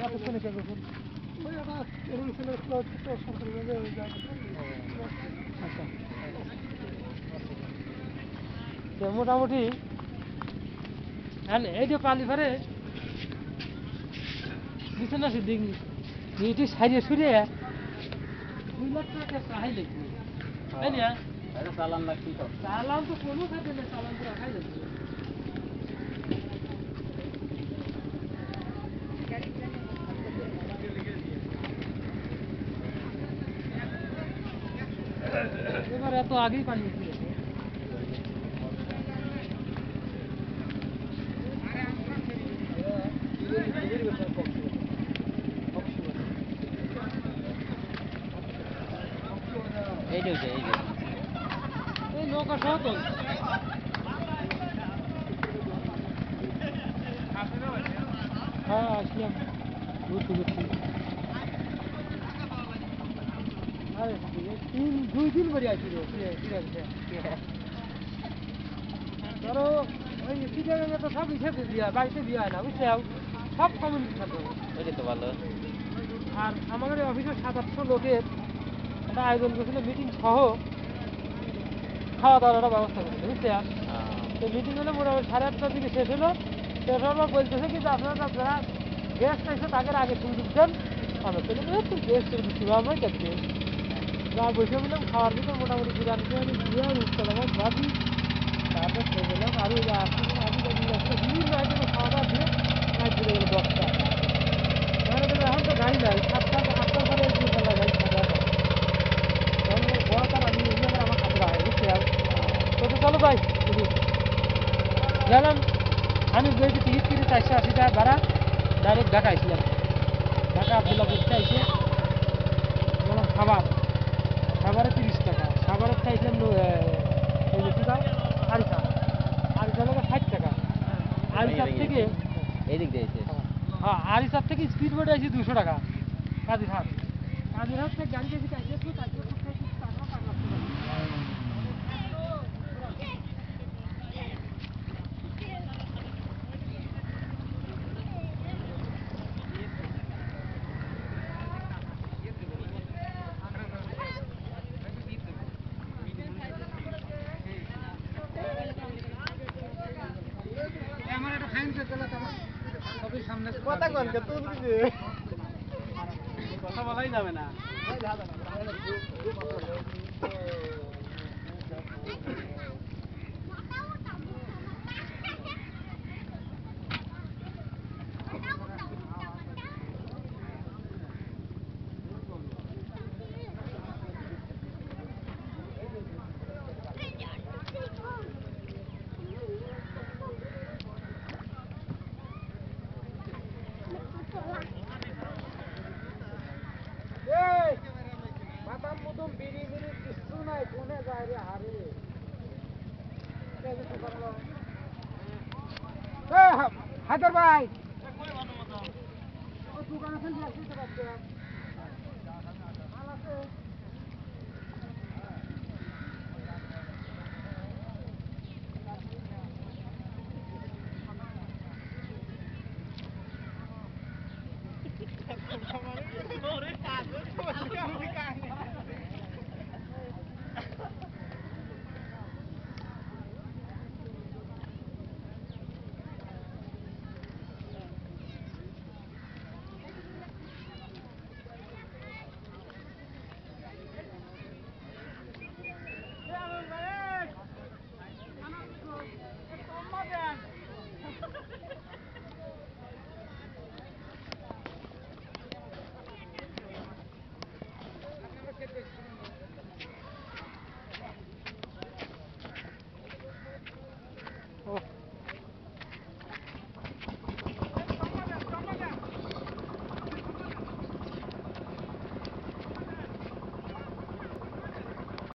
এতক্ষণে কে গেছেন ওই আমার রেগুলেশনের সরকারিভাবে যায় আচ্ছা তো মোটামুটি এই যে পানি ভরে বিছানা সিদ্ধি এটি সাইডে সরিয়ে 2 লাখ টাকা চাই লাগবে তাই না চালান লাগবে তো চালান তো কোনো খাবে না চালান তো রাখাই লাগবে এবার এত আগেই পানি উঠে গেছে এই নৌকা সহ তো হ্যাঁ আসলাম ঘুরতে ঘুরতে আরে 2 দিন পরে আসি ধরো ওই সিটিতে তো সব হিসেবে দিয়া বাড়িতে দিয়া হয় না বুঝতে সব কমিউনিটি থাকবে ওইটা তো ভালো আর আমাদের অফিসের 700-800 লোকের একটা আয়োজন করেছিল মিটিং সহ খাওয়া দাওয়ার ব্যবস্থা করেছে বুঝতে তো মিটিং হলে মোটামুটি 8:30টার দিকে শেষ হলো শেষ হওয়ার পর বলতেছে কিন্তু আপনারা যারা গেস্ট এসে তাদের আগে সুযোগ দেন আমরা চলে গেলে একটু গেস্টের বেশি ভাবই দেখতে যা বসে বললাম খাওয়ার ভিতর মোটামুটি বিরিয়ানি দিয়ে উঠলাম ভাবি তারপর খেয়ে গেলাম আরও বিভিন্ন আইটেমে খাওয়া দাওয়া দিয়ে নাইট চলে গেলো 10টা এখন তো গাড়ি নাই 7টার পরে দুপুরবেলা গাড়ি খাওয়া দাওয়া আমি আমার কাপড় আয় বুঝতে তো চলো ভাই গেলাম আমি বলছি টিকিট কিনে 480 টাকা ভাড়া ডাইরেক্ট ঢাকা আসলাম ঢাকা আবদুল্লাহ করতে এসে বললাম খাবারে 30 টাকা খাবারের চাইছিলাম এই বেশি দাম আরিসা লোকের 60 টাকা আরিসার থেকে এদিক দিয়েছে হ্যাঁ আরিসার থেকে স্পিড বোটে আসি 200 টাকা কাজিরহাট থেকে গাড়ি গেছি কথা কনকে তুই কথা বলাই যাবে না হায়দার ভাই দোকান আছে মাল আছে